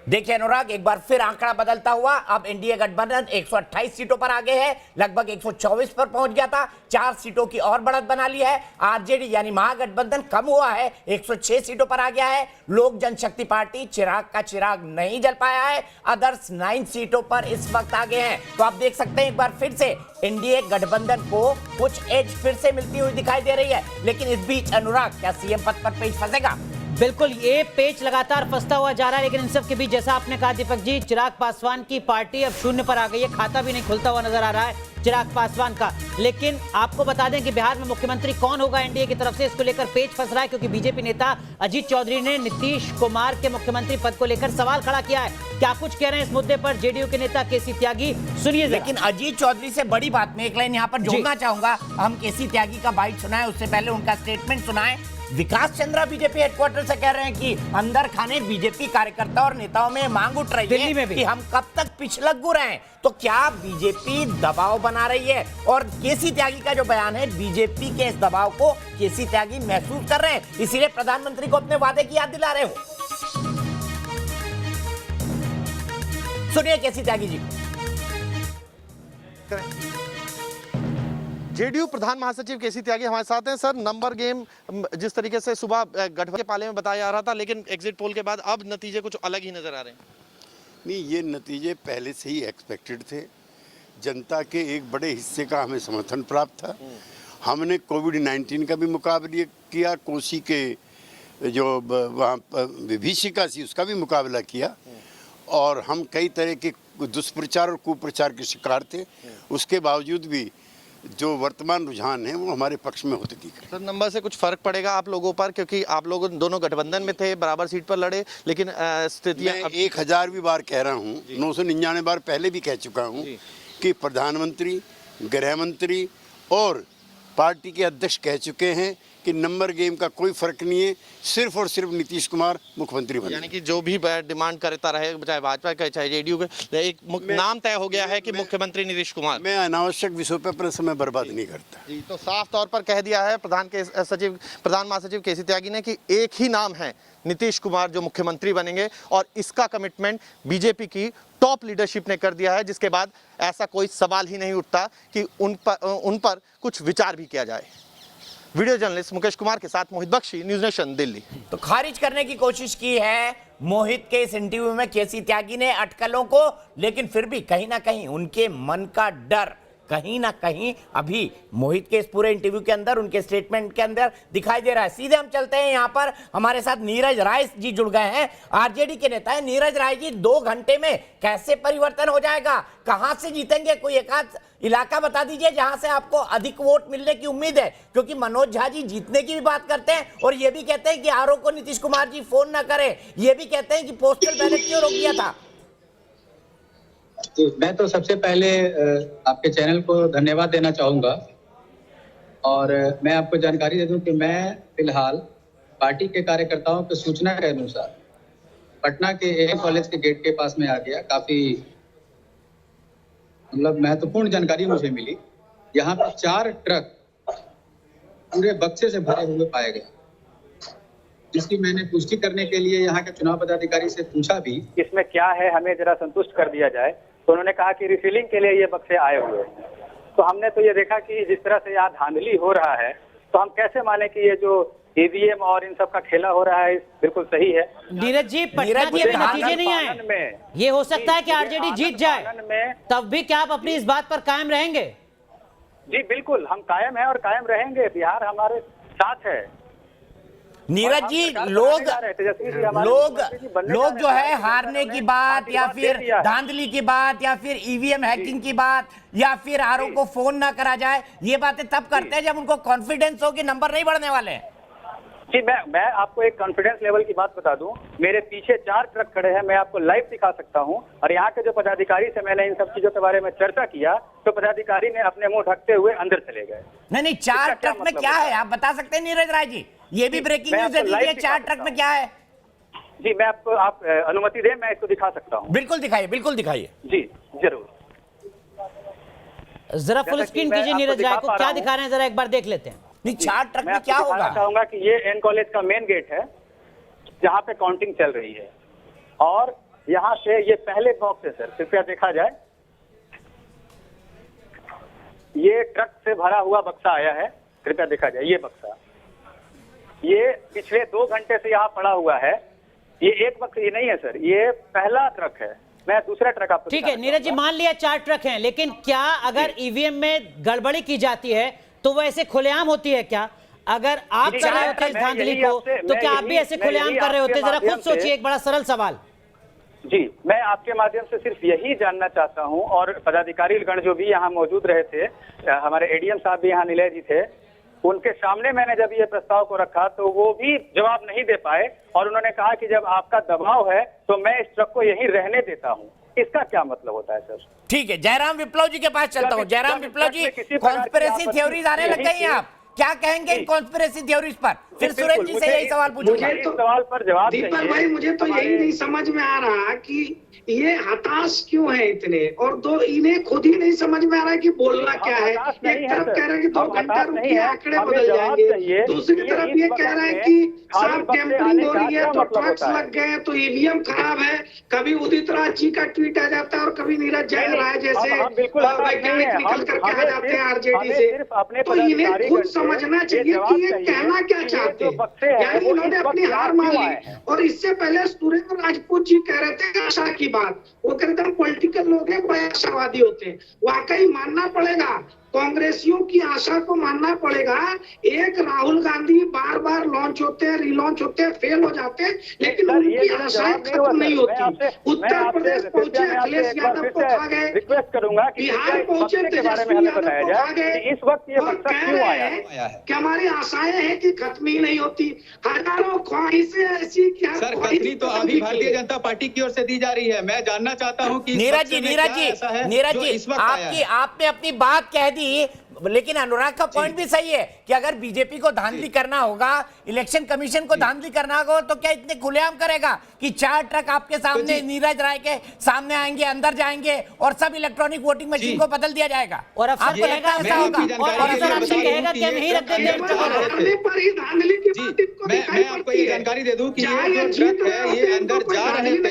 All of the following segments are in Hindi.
देखिए अनुराग, एक बार फिर आंकड़ा बदलता हुआ। अब एनडीए गठबंधन 128 सीटों पर आगे है, लगभग 124 पर पहुंच गया था, 4 सीटों की और बढ़त बना ली है। आरजेडी यानी महागठबंधन कम हुआ है, 106 सीटों पर आ गया है। लोक जनशक्ति पार्टी चिराग का चिराग नहीं जल पाया है, अदर्स 9 सीटों पर इस वक्त आगे हैं। तो आप देख सकते हैं एक बार फिर से एनडीए गठबंधन को कुछ एज फिर से मिलती हुई दिखाई दे रही है। लेकिन इस बीच अनुराग, क्या सीएम पद पर पेच फंसेगा? बिल्कुल, ये पेच लगातार फंसता हुआ जा रहा है। लेकिन इन सब के बीच जैसा आपने कहा दीपक जी, चिराग पासवान की पार्टी अब शून्य पर आ गई है, खाता भी नहीं खुलता हुआ नजर आ रहा है चिराग पासवान का। लेकिन आपको बता दें कि बिहार में मुख्यमंत्री कौन होगा एनडीए की तरफ से, इसको लेकर पेच फंस रहा है, क्योंकि बीजेपी नेता अजीत चौधरी ने नीतीश कुमार के मुख्यमंत्री पद को लेकर सवाल खड़ा किया है। क्या कुछ कह रहे हैं इस मुद्दे पर जेडीयू के नेता केसी त्यागी, सुनिए। लेकिन अजीत चौधरी से बड़ी बात में एक लाइन यहाँ पर जोड़ना चाहूंगा। हम केसी त्यागी का बाइट सुनाए, उससे पहले उनका स्टेटमेंट सुनाए। विकास चंद्रा बीजेपी हेडक्वार्टर से कह रहे हैं कि अंदर खाने बीजेपी कार्यकर्ता और नेताओं में मांग उठ रही है कि हम कब तक पिछलग्गू रहें। तो क्या बीजेपी दबाव बना रही है? और केसी त्यागी का जो बयान है, बीजेपी के इस दबाव को केसी त्यागी महसूस कर रहे हैं, इसीलिए प्रधानमंत्री को अपने वादे की याद दिला रहे हो। सुनिए केसी त्यागी जी। जेडीयू प्रधान महासचिव केसी त्यागी हमारे साथ हैं। सर, नंबर गेम जिस तरीके से सुबह गठबंधन के पाले में बताया जा रहा था, लेकिन एग्जिट पोल के बाद अब नतीजे कुछ अलग ही नजर आ रहे हैं। नहीं, ये नतीजे पहले से ही एक्सपेक्टेड थे। जनता के एक बड़े हिस्से का हमें समर्थन प्राप्त था। हमने कोविड-19 का भी मुकाबला किया, कोसी के जो वहाँ विभीषिका थी उसका भी मुकाबला किया, और हम कई तरह के दुष्प्रचार और कुप्रचार के शिकार थे। उसके बावजूद भी जो वर्तमान रुझान है वो हमारे पक्ष में होते दिख रहे। सर, नंबर से कुछ फर्क पड़ेगा आप लोगों पर, क्योंकि आप लोग दोनों गठबंधन में थे, बराबर सीट पर लड़े, लेकिन स्थितियां 1000वीं बार कह रहा हूँ, 999 बार पहले भी कह चुका हूँ कि प्रधानमंत्री, गृह मंत्री और पार्टी के अध्यक्ष कह चुके हैं कि नंबर गेम का कोई फर्क नहीं है, सिर्फ और सिर्फ नीतीश कुमार मुख्यमंत्री बने। यानी कि जो भी डिमांड करता रहे, चाहे भाजपा का चाहे जेडीयू का, एक नाम तय हो गया है कि मुख्यमंत्री नीतीश कुमार। मैं अनावश्यक विषयों पर अपना समय बर्बाद नहीं करता। जी, तो साफ तौर पर कह दिया है प्रधान महासचिव केसी त्यागी ने कि एक ही नाम है, नीतीश कुमार जो मुख्यमंत्री बनेंगे, और इसका कमिटमेंट बीजेपी की टॉप लीडरशिप ने कर दिया है, जिसके बाद ऐसा कोई सवाल ही नहीं उठता कि उन पर कुछ विचार भी किया जाए। वीडियो जर्नलिस्ट मुकेश कुमार के साथ मोहित बख्शी, न्यूज नेशन, दिल्ली। तो खारिज करने की कोशिश की है मोहित के इस इंटरव्यू में केसी त्यागी ने अटकलों को, लेकिन फिर भी कहीं ना कहीं उनके मन का डर कहीं ना कहीं अभी मोहित के इस पूरे इंटरव्यू के अंदर, उनके स्टेटमेंट के अंदर दिखाई दे रहा है। सीधे हम चलते हैं, यहाँ पर हमारे साथ नीरज राय जी जुड़ गए हैं, आरजेडी के नेता है। नीरज राय जी, 2 घंटे में कैसे परिवर्तन हो जाएगा? कहां से जीतेंगे? कोई एक आध इलाका बता दीजिए जहां से आपको अधिक वोट मिलने की उम्मीद है, क्योंकि मनोज झा जी जीतने की भी बात करते हैं और ये भी कहते हैं कि आरओ को नीतीश कुमार जी फोन ना करें, ये भी कहते हैं कि पोस्टल बैलेट क्यों रोक दिया था। मैं तो सबसे पहले आपके चैनल को धन्यवाद देना चाहूँगा, और मैं आपको जानकारी दे दूं कि मैं फिलहाल पार्टी के कार्यकर्ताओं की सूचना के अनुसार पटना के एएम कॉलेज के गेट के पास में आ गया। काफी मतलब महत्वपूर्ण जानकारी मुझे मिली। यहाँ पे 4 ट्रक पूरे बक्से से भरे हुए पाए गए, जिसकी मैंने पुष्टि करने के लिए यहाँ के चुनाव पदाधिकारी से पूछा भी इसमें क्या है, हमें जरा संतुष्ट कर दिया जाए। तो उन्होंने कहा कि रिफिलिंग के लिए ये बक्से आए हुए हैं। तो हमने तो ये देखा कि जिस तरह से यहाँ धांधली हो रहा है, तो हम कैसे माने कि ये जो ईवीएम और इन सब का खेला हो रहा है बिल्कुल सही है। नीरज जी, पटना के नतीजे नहीं आए, ये हो सकता है कि आरजेडी जीत जाए, तब भी क्या आप अपनी इस बात पर कायम रहेंगे? जी बिल्कुल, हम कायम हैं और कायम रहेंगे। बिहार हमारे साथ है। नीरज जी, लोग जो है हारने की बात, या फिर धांधली की बात, या फिर ईवीएम हैकिंग की बात, या फिर आरओ को फोन ना करा जाए, ये बातें तब करते हैं जब उनको कॉन्फिडेंस हो कि नंबर नहीं बढ़ने वाले हैं। जी, मैं आपको एक कॉन्फिडेंस लेवल की बात बता दूं। मेरे पीछे 4 ट्रक खड़े हैं, मैं आपको लाइव दिखा सकता हूं। और यहाँ के जो पदाधिकारी से मैंने इन सब चीजों के बारे में चर्चा किया, तो पदाधिकारी ने अपने मुंह ढकते हुए अंदर चले गए। नहीं, 4 ट्रक में क्या है आप बता सकते हैं नीरज राय जी? ये भी ब्रेकिंग न्यूज दे दीजिए, 4 ट्रक में क्या है? जी, मैं आपको, आप अनुमति दें, मैं इसको दिखा सकता हूँ। बिल्कुल दिखाइए, बिल्कुल दिखाइए। जी जरूर, जरा फुल स्क्रीन कीजिए नीरज राय को, क्या दिखा रहे हैं जरा एक बार देख लेते हैं। नहीं, 4 ट्रक में क्या होगा? मैं चाहूंगा कि ये एन कॉलेज का मेन गेट है, जहाँ पे काउंटिंग चल रही है, और यहाँ से ये पहले बॉक्स है सर, कृपया देखा जाए। ये ट्रक से भरा हुआ बक्सा आया है, कृपया देखा जाए। ये बक्सा ये पिछले 2 घंटे से यहाँ पड़ा हुआ है। ये एक बक्सा ये नहीं है सर, ये पहला ट्रक है। मैं दूसरा ट्रक आपको ठीक है नीरज जी, मान लिया 4 ट्रक हैं, लेकिन क्या अगर ईवीएम में गड़बड़ी की जाती है तो वो ऐसे खुलेआम होती है क्या? अगर आप कर रहे होते इस धांधली को तो क्या आप भी ऐसे खुलेआम कर रहे होते? जरा खुद सोचिए, एक बड़ा सरल सवाल। जी, मैं आपके माध्यम से सिर्फ यही जानना चाहता हूं, और पदाधिकारी गण जो भी यहाँ मौजूद रहे थे, हमारे एडीएम साहब भी यहाँ निलय जी थे, उनके सामने मैंने जब ये प्रस्ताव को रखा तो वो भी जवाब नहीं दे पाए, और उन्होंने कहा कि जब आपका दबाव है तो मैं इस ट्रक को यहीं रहने देता हूँ। इसका क्या मतलब होता है सर? ठीक है, जयराम विप्लव जी के पास चलता हूँ। जयराम विप्लव जी, कॉन्स्पिरेसी थ्योरीज आने लग गई हैं, आप क्या कहेंगे इन कॉन्स्पिरेसी थ्योरीज पर? फिर सुरेश जी से यही सवाल पूछूंगा। इस सवाल पर जवाब दीपक भाई, मुझे तो यही नहीं समझ में आ रहा कि ये हताश क्यों है इतने, और दो इन्हें खुद ही नहीं समझ में आ रहा है कि बोलना क्या है। एक तरफ कह रहे हैं कि 2 घंटा रुकिए, आंकड़े बदल जाएंगे, दूसरी तरफ ये कह रहे हैं कि साफ टेम्परिंग हो रही है तो ट्रक्स लग गए हैं तो ईवीएम खराब है। कभी उदित राज जी का ट्वीट आ जाता है और कभी नीरज राय जैसे वैज्ञानिक निकल करके आ जाते हैं आरजेडी से। तो इन्हें खुद समझना चाहिए कि ये कहना क्या चाहते हैं, यानी इन्होंने अपनी हार मान ली। और इससे पहले सुरेंद्र राजपूत जी कह रहे थे आशा की बात, वो कहते हैं पॉलिटिकल लोग हैं, बड़े आशावादी होते हैं। वाकई मानना पड़ेगा, कांग्रेसियों की आशा को मानना पड़ेगा। एक राहुल गांधी बार बार लॉन्च होते हैं, रिलॉन्च होते हैं, फेल हो जाते हैं, लेकिन उनकी आशाएं खत्म नहीं होती। उत्तर प्रदेश पहुंचे अखिलेश यादव को खा गए, रिक्वेस्ट करूंगा कि बिहार पहुंचे तेजस्वी यादव को खा गए। इस वक्त ये और बक्सा कह क्यों रहे आया? हैं कि हमारी आशाएं हैं कि खत्म ही नहीं होती। हजारों ख्वाहिशें ऐसी क्या सर, खतरी तो अभी भारतीय जनता पार्टी की ओर से दी जा रही है। मैं जानना चाहता हूं कि नीरज जी, आपने अपनी बात कह दी, लेकिन अनुराग का पॉइंट भी सही है कि अगर बीजेपी को धांधली करना होगा, इलेक्शन कमीशन को धांधली करना होगा, तो क्या इतने खुलेआम करेगा कि 4 ट्रक आपके सामने नीरज राय के सामने आएंगे, अंदर जाएंगे और सब इलेक्ट्रॉनिक वोटिंग मशीन को बदल दिया जाएगा? और अफसर आपको लगता है ऐसा होगा? और अफसर आपसे कहेगा कि नहीं रख देंगे। मैं आपको ये जानकारी दे दूं कि ये जो ट्रक है ये अंदर जा रहे थे,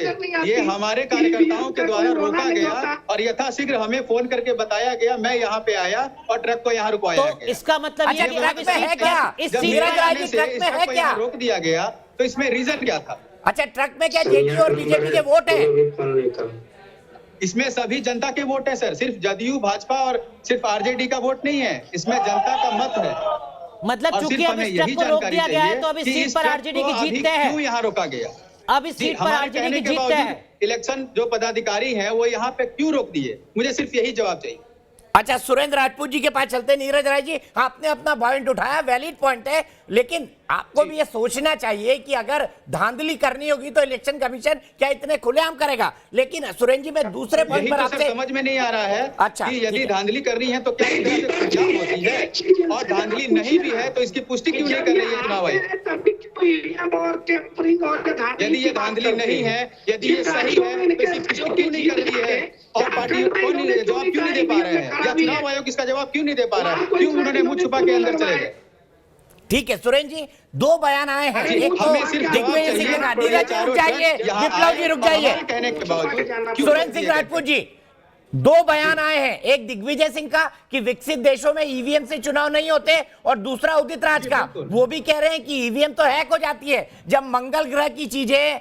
ये हमारे कार्यकर्ताओं के द्वारा रोका गया और यथाशीघ्र हमें फोन करके बताया गया। मैं यहाँ पे आया और ट्रक को यहाँ रुकवाया तो गया। इसका मतलब अच्छा, ये ट्रक में है क्या? इस नीरज राय जी, ट्रक में है क्या? रोक दिया गया, तो इसमें रीजन क्या था? अच्छा, ट्रक में क्या जेडीयू और बीजेपी के वोट हैं? इसमें सभी जनता के वोट है सर, सिर्फ जदयू भाजपा और सिर्फ आरजेडी का वोट नहीं है, इसमें जनता का मत है। मतलब चूंकि अब इस ट्रक को रोक दिया गया है तो अब इस सीट पर आरजेडी की जीत तय है। क्यों यहाँ रोका गया? अब इस सीट पर आरजेडी की जीत तय है। इलेक्शन जो पदाधिकारी है वो यहाँ पे क्यों रोक दिए? मुझे सिर्फ यही जवाब चाहिए। अच्छा, सुरेंद्र राजपूत जी के पास चलते हैं। नीरज राय जी, आपने अपना पॉइंट उठाया, वैलिड पॉइंट है, लेकिन आपको भी ये सोचना चाहिए कि अगर धांधली करनी होगी तो इलेक्शन कमीशन क्या इतने खुलेआम करेगा? लेकिन सुरेंद्र जी, मैं दूसरे पॉइंट पर आपसे समझ में नहीं आ रहा है अच्छा, कि यदि धांधली करनी है तो क्या इस तरह से खुलेआम होती है, और धांधली नहीं भी है तो इसकी पुष्टि क्यों नहीं कर रही है चुनाव आयोग? यदि ये धांधली नहीं है, यदि ये सही है, तो इसकी पुष्टि क्यों नहीं कर रही है? और पार्टी कौन जवाब क्यों नहीं दे पा रहे हैं, या चुनाव आयोग इसका जवाब क्यों नहीं दे पा रहा है? क्यों उन्होंने मुंह छुपा के अंदर चले गए? ठीक है सुरेंद्र जी, 2 बयान आए हैं। एक तो दिग्विजय सिंह का, नीरज जी रुक जाइए, विप्लव जी रुक जाइए, कहने के बावजूद सुरेंद्र सिंह राजपूत जी, 2 बयान आए हैं। एक दिग्विजय सिंह का कि विकसित देशों में ईवीएम से चुनाव नहीं होते, और दूसरा उदित राज का, वो भी कह रहे हैं कि ईवीएम तो हैक हो जाती है। जब मंगल ग्रह की चीजें,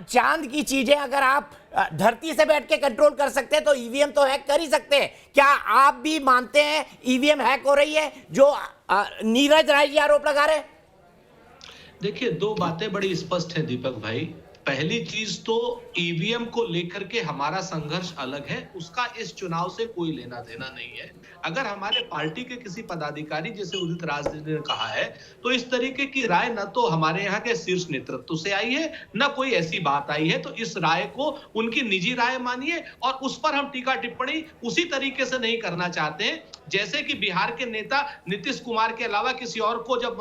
चांद की चीजें अगर आप धरती से बैठ के कंट्रोल कर सकते हैं तो ईवीएम तो हैक कर ही सकते हैं। क्या आप भी मानते हैं ईवीएम हैक हो रही है, जो नीरज राय जी आरोप लगा रहे हैं? देखिए, 2 बातें बड़ी स्पष्ट है दीपक भाई। पहली चीज तो ईवीएम को लेकर के हमारा संघर्ष अलग है, उसका इस चुनाव से कोई लेना देना नहीं है। अगर हमारे पार्टी के किसी पदाधिकारी जैसे उदित राज ने कहा है तो इस तरीके की राय न तो हमारे यहाँ के शीर्ष नेतृत्व से आई है, न कोई ऐसी बात आई है, तो इस राय को उनकी निजी राय मानिए और उस पर हम टीका टिप्पणी उसी तरीके से नहीं करना चाहते हैं जैसे कि बिहार के नेता नीतीश कुमार के अलावा किसी और को जब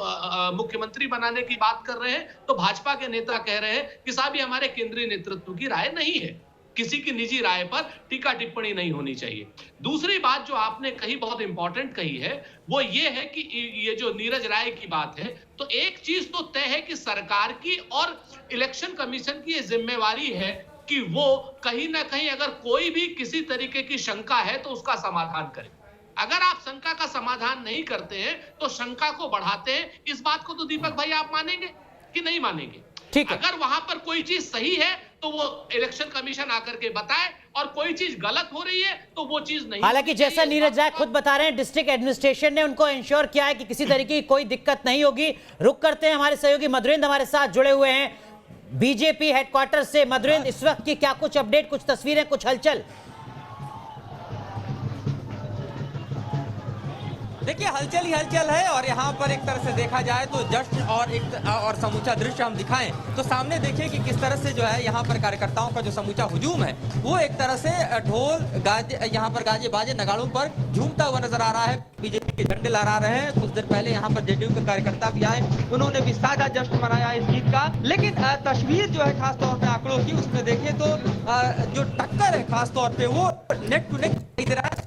मुख्यमंत्री बनाने की बात कर रहे हैं तो भाजपा के नेता कह रहे हैं कि साहब ये हमारे केंद्रीय नेतृत्व की राय नहीं है। किसी की निजी राय पर टीका टिप्पणी नहीं होनी चाहिए। दूसरी बात जो आपने कही, बहुत इंपॉर्टेंट कही है, वो ये है कि ये जो नीरज राय की बात है, तो एक चीज तो तय है कि सरकार की और इलेक्शन कमीशन की ये जिम्मेवारी है कि वो कहीं ना कहीं अगर कोई भी किसी तरीके की शंका है तो उसका समाधान करे। अगर आप शंका का समाधान नहीं करते हैं तो शंका को बढ़ाते हैं। इस बात को तो दीपक भाई आप मानेंगे कि नहीं मानेंगे? ठीक है। अगर वहां पर कोई चीज सही है तो वो इलेक्शन कमीशन आकर के बताए, और कोई चीज गलत हो रही है तो वो चीज नहीं। हालांकि जैसा नीरज राय खुद बता रहे हैं, डिस्ट्रिक्ट एडमिनिस्ट्रेशन ने उनको इंश्योर किया है कि किसी तरीके की कोई दिक्कत नहीं होगी। रुक करते हैं, हमारे सहयोगी मधुरेंद्र हमारे साथ जुड़े हुए हैं बीजेपी हेडक्वार्टर से। मधुरेंद्र, इस वक्त की क्या कुछ अपडेट, कुछ तस्वीरें, कुछ हलचल? देखिए, हलचल ही हलचल है। और यहाँ पर एक तरह से देखा जाए तो जश्न और समूचा दृश्य हम दिखाएं तो सामने देखिए कि किस तरह से जो है यहाँ पर कार्यकर्ताओं का जो समूचा हुजूम है वो एक तरह से ढोल गाजे, यहाँ पर गाजे बाजे नगाड़ों पर झूमता हुआ नजर आ रहा है। बीजेपी के झंडे लहरा रहे हैं। कुछ देर पहले यहाँ पर जेडीयू के कार्यकर्ता भी आए, उन्होंने भी साझा जश्न मनाया इस जीत का। लेकिन तस्वीर जो है खासतौर पर आंकड़ों की, उसमें देखें तो जो टक्कर है खासतौर पर वो नेक टू नेक दिखाई दे रहा है।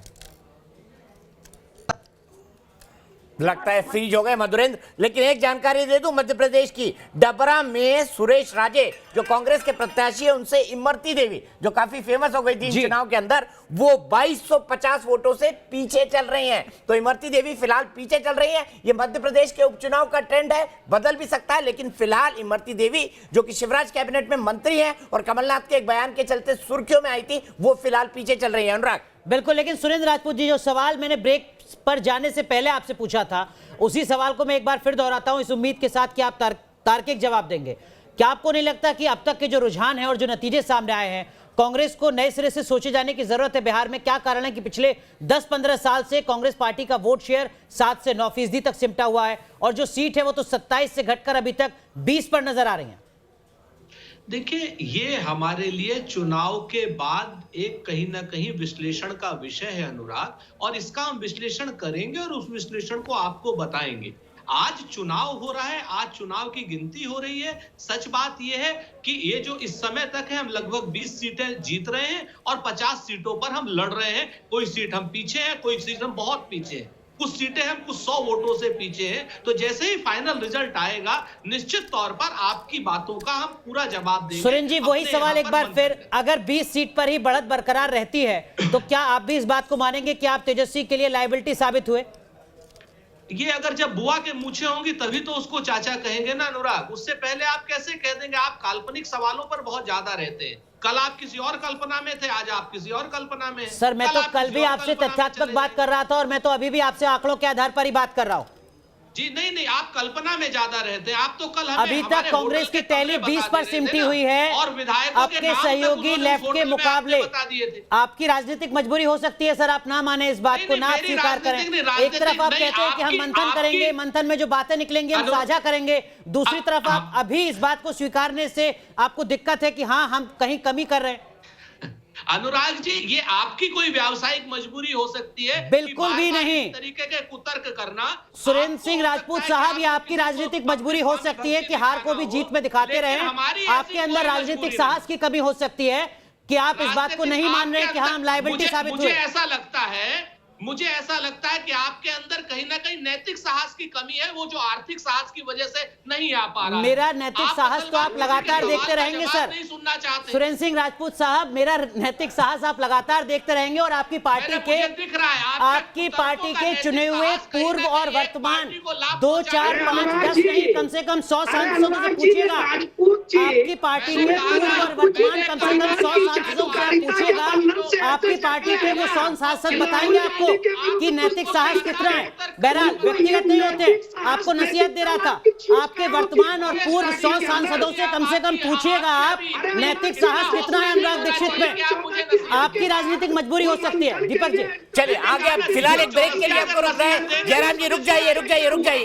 लगता है फ्रीज हो गए मधुरेंद्र। लेकिन एक जानकारी दे दूं मध्य प्रदेश की, डबरा में सुरेश राजे जो कांग्रेस के प्रत्याशी है, उनसे इमरती देवी जो काफी फेमस हो गई थी इन चुनाव के अंदर, वो 2250 वोटों से पीछे चल रही हैं। तो इमरती देवी फिलहाल पीछे चल रही हैं। ये मध्य प्रदेश के उपचुनाव का ट्रेंड है, बदल भी सकता है, लेकिन फिलहाल इमरती देवी जो कि शिवराज कैबिनेट में मंत्री हैं और कमलनाथ के एक बयान के चलते सुर्खियों में आई थी, वो फिलहाल पीछे चल रही है। अनुराग, बिल्कुल। लेकिन सुरेंद्र राजपूत जी, जो सवाल मैंने ब्रेक पर जाने से पहले आपसे पूछा था, उसी सवाल को मैं एक बार फिर दोहराता हूं, इस उम्मीद के साथ कि आप तार्किक जवाब देंगे। क्या आपको नहीं लगता कि अब तक के जो रुझान है और जो नतीजे सामने आए हैं, कांग्रेस को नए सिरे से सोचे जाने की जरूरत है? बिहार में क्या कारण है कि पिछले 10-15 साल से कांग्रेस पार्टी का वोट शेयर 7 से 9% तक सिमटा हुआ है, और जो सीट है वो तो 27 से घटकर अभी तक 20 पर नजर आ रही है? देखिए, ये हमारे लिए चुनाव के बाद एक कहीं ना कहीं विश्लेषण का विषय है अनुराग, और इसका हम विश्लेषण करेंगे और उस विश्लेषण को आपको बताएंगे। आज चुनाव हो रहा है, आज चुनाव की गिनती हो रही है। सच बात यह है कि ये जो इस समय तक है, हम लगभग 20 सीटें जीत रहे हैं और 50 सीटों पर हम लड़ रहे हैं। कोई सीट हम पीछे हैं, कोई सीट हम बहुत पीछे हैं, कुछ सीटें हम कुछ 100 वोटों से पीछे हैं। तो जैसे ही फाइनल रिजल्ट आएगा, निश्चित तौर पर आपकी बातों का हम पूरा जवाब देंगे। सुरेंद्र जी, वही सवाल एक बार फिर, अगर 20 सीट पर ही बढ़त बरकरार रहती है तो क्या आप भी इस बात को मानेंगे कि आप तेजस्वी के लिए लायबिलिटी साबित हुए? ये अगर जब बुआ के मूछे होंगी तभी तो उसको चाचा कहेंगे ना अनुराग। उससे पहले आप कैसे कह देंगे? आप काल्पनिक सवालों पर बहुत ज्यादा रहते हैं। कल आप किसी और कल्पना में थे, आज आप किसी और कल्पना में हैं। सर, मैं तो कल भी आपसे तथ्यात्मक बात कर रहा था और मैं तो अभी भी आपसे आंकड़ों के आधार पर ही बात कर रहा हूं। जी नहीं, आप कल्पना में ज्यादा रहते हैं। आप तो कल हमें अभी तक कांग्रेस की टैली 20 पर सिमटी हुई है और विधायकों के आपके नाम सहयोगी तक लेफ्ट के मुकाबले। बता दिए थे। आपकी राजनीतिक मजबूरी हो सकती है सर, आप ना माने इस बात को, ना आप स्वीकार करें। एक तरफ आप कहते हैं कि हम मंथन करेंगे, मंथन में जो बातें निकलेंगी हम साझा करेंगे, दूसरी तरफ आप अभी इस बात को स्वीकारने से आपको दिक्कत है कि हाँ हम कहीं कमी कर रहे हैं। अनुराग जी, ये आपकी कोई व्यावसायिक मजबूरी हो सकती है? बिल्कुल भी नहीं। तरीके के कुतर्क करना। सुरेंद्र सिंह राजपूत साहब, ये आपकी राजनीतिक मजबूरी हो सकती है कि हार को भी जीत में दिखाते रहे। आपके अंदर राजनीतिक साहस की कमी हो सकती है कि आप इस बात को नहीं मान रहे कि हाँ हम लायबिलिटी साबित हुए। मुझे ऐसा लगता है कि आपके अंदर कहीं ना कहीं नैतिक साहस की कमी है, वो जो आर्थिक साहस की वजह से नहीं आ पा रहा है। मेरा नैतिक साहस तो आप लगातार देखते रहेंगे सर। नहीं सुनना चाहते सुरेंद्र सिंह राजपूत साहब, मेरा नैतिक साहस आप लगातार देखते रहेंगे और आपकी पार्टी के चुने हुए पूर्व और वर्तमान 2, 4, 5, 10 नहीं, कम से कम 100 सांसदों से पूछिएगा। आपकी पार्टी के पूर्व और वर्तमान कम से कम 100 सांसदों से पूछिएगा, आपकी पार्टी के वो 100 सांसद बताएंगे आपको कि नैतिक साहस कितना है। बहरहाल व्यक्तिगत नहीं होते, आपको नसीहत दे रहा था। आपके वर्तमान और पूर्व 100 सांसदों से कम पूछिएगा आप नैतिक साहस कितना है अनुराग दीक्षित में। आपकी राजनीतिक मजबूरी हो सकती है। दीपक जी चलिए आगे। अब फिलहाल एक ब्रेक के लिए आपको रुक रहा है। जयराम जी रुक जाइए,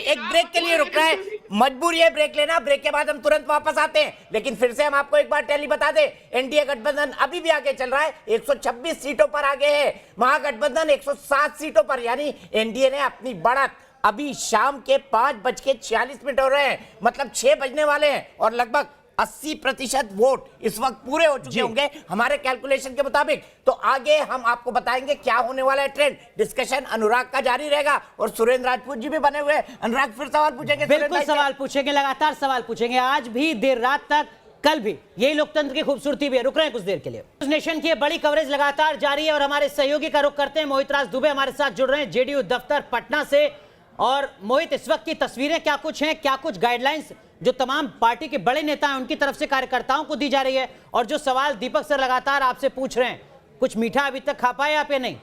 एक ब्रेक के लिए रुक रहा है। मजबूरी है ब्रेक लेना, ब्रेक के बाद हम तुरंत वापस आते हैं। लेकिन फिर से हम आपको एक बार टैली बता दें, एनडीए गठबंधन अभी भी आगे चल रहा है, 126 सीटों पर आगे है। महागठबंधन 107 सीटों पर, यानी एनडीए ने अपनी बढ़त अभी शाम के 5:46 हो रहे हैं, मतलब 6 बजने वाले हैं और लगभग 80% वोट इस वक्त पूरे हो चुके होंगे हमारे कैलकुलेशन के मुताबिक। तो आगे हम आपको बताएंगे क्या होने वाला है ट्रेंड। डिस्कशन अनुराग का जारी रहेगा और सुरेंद्र राजपूत जी भी बने हुए हैं। अनुराग फिर सवाल पूछेंगे? बिल्कुल सवाल पूछेंगे, लगातार सवाल पूछेंगे। आज भी देर रात तक कल भी। यही लोकतंत्र की खूबसूरती भी है। रुक रहे हैं कुछ देर के लिए। न्यूज़ नेशन की बड़ी कवरेज लगातार जारी है और हमारे सहयोगी का रुख करते हैं। मोहित राज दुबे हमारे साथ जुड़ रहे हैं जेडीयू दफ्तर पटना से। और मोहित, इस वक्त की तस्वीरें क्या कुछ हैं, क्या कुछ गाइडलाइंस जो तमाम पार्टी के बड़े नेता हैं उनकी तरफ से कार्यकर्ताओं को दी जा रही है, और जो सवाल दीपक सर लगातार आपसे पूछ रहे हैं, कुछ मीठा अभी तक खा पाए आप या नहीं?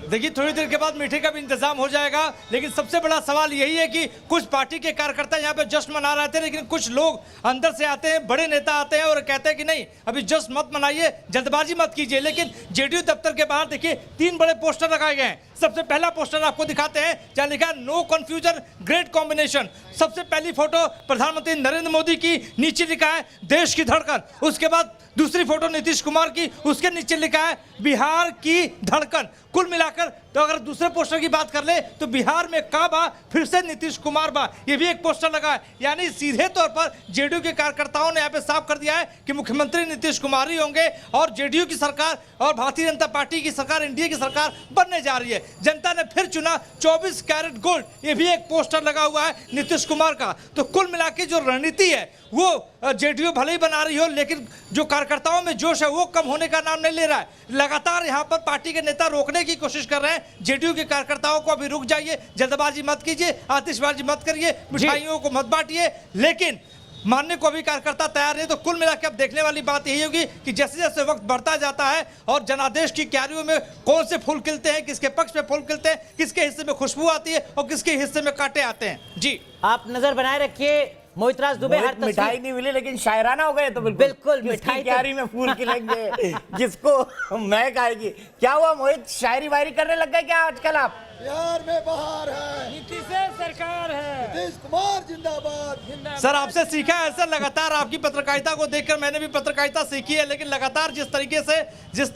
देखिए, थोड़ी देर के बाद मीठे का भी इंतजाम हो जाएगा, लेकिन सबसे बड़ा सवाल यही है कि कुछ पार्टी के कार्यकर्ता यहाँ पे जश्न मना रहे थे, लेकिन कुछ लोग अंदर से आते हैं, बड़े नेता आते हैं और कहते हैं कि नहीं, अभी जश्न मत मनाइए, जल्दबाजी मत कीजिए। लेकिन जेडीयू दफ्तर के बाहर देखिए 3 बड़े पोस्टर लगाए गए हैं। सबसे पहला पोस्टर आपको दिखाते हैं, जहाँ लिखा है नो कंफ्यूजन ग्रेट कॉम्बिनेशन। सबसे पहली फोटो प्रधानमंत्री नरेंद्र मोदी की, नीचे लिखा है देश की धड़कन। उसके बाद दूसरी फोटो नीतीश कुमार की, उसके नीचे लिखा है बिहार की धड़कन। कुल मिलाकर तो अगर दूसरे पोस्टर की बात कर ले तो बिहार में का बा, फिर से नीतीश कुमार बा, ये भी एक पोस्टर लगा है। यानी सीधे तौर पर जेडीयू के कार्यकर्ताओं ने यहाँ पे साफ कर दिया है कि मुख्यमंत्री नीतीश कुमार ही होंगे और जेडीयू की सरकार और भारतीय जनता पार्टी की सरकार, एनडीए की सरकार बनने जा रही है। जनता ने फिर चुना 24 कैरेट गोल्ड, ये भी एक पोस्टर लगा हुआ है नीतीश कुमार का। तो कुल मिला के जो रणनीति है वो जेडीयू भले ही बना रही हो, लेकिन जो कार्यकर्ताओं में जोश है वो कम होने का नाम नहीं ले रहा है। लगातार यहाँ पर पार्टी के नेता रोकने की कोशिश कर रहे हैं जेडीयू के कार्यकर्ताओं को, अभी रुक जाइए, जल्दबाजी मत कीजिए, आतिशबाजी मत करिए, मिठाइयों को मत बांटिए। लेकिन मानने को अभी कार्यकर्ता तैयार नहीं। तो कुल मिलाकर अब देखने वाली बात यही होगी कि जैसे जैसे वक्त बढ़ता जाता है और जनादेश की क्यारियों में कौन से फूल खिलते हैं, किसके पक्ष में फूल खिलते हैं, किसके हिस्से में खुशबू आती है और किसके हिस्से में कांटे आते हैं। जी, आप नजर बनाए रखिए। मोहित राज दुबे, हर मिठाई नहीं मिली लेकिन शायराना हो गए तो बिल्कुल मिठाई क्यारी में फूल खिलेंगे, जिसको महक आएगी। क्या हुआ मोहित, शायरी वायरी करने लग गए क्या आजकल आप? बिहार में बहार है, नीतीश सरकार है, नीतीश कुमार जिंदाबाद। सर, आपसे सीखा है सर, लगातार आपकी पत्रकारिता को देखकर मैंने भी पत्रकारिता सीखी है, लेकिन लगातार जिस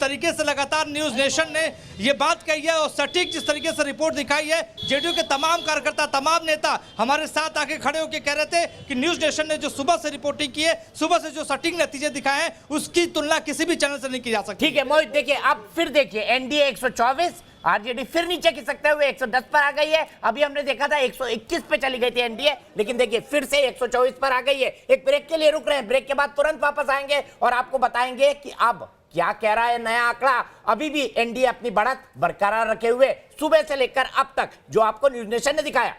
तरीके से लगातार न्यूज़ नेशन ने ये बात कही है और सटीक जिस तरीके से रिपोर्ट दिखाई है, जेडीयू के तमाम कार्यकर्ता, तमाम नेता हमारे साथ आके खड़े होकर कह रहे थे कि न्यूज़ नेशन ने जो सुबह से रिपोर्टिंग की है, सुबह से जो सटीक नतीजे दिखाए हैं, उसकी तुलना किसी भी चैनल से नहीं की जा सकती। ठीक है मोहित, देखिए अब फिर देखिए एनडीए 124, आरजेडी फिर नीचे खिसकते हुए 110 पर आ गई है। अभी हमने देखा था 121 पे चली गई थी एनडीए, लेकिन देखिए फिर से 124 पर आ गई है। एक ब्रेक के लिए रुक रहे हैं, ब्रेक के बाद तुरंत वापस आएंगे और आपको बताएंगे कि अब क्या कह रहा है नया आंकड़ा। अभी भी एनडीए अपनी बढ़त बरकरार रखे हुए सुबह से लेकर अब तक जो आपको न्यूज़ नेशन ने दिखाया।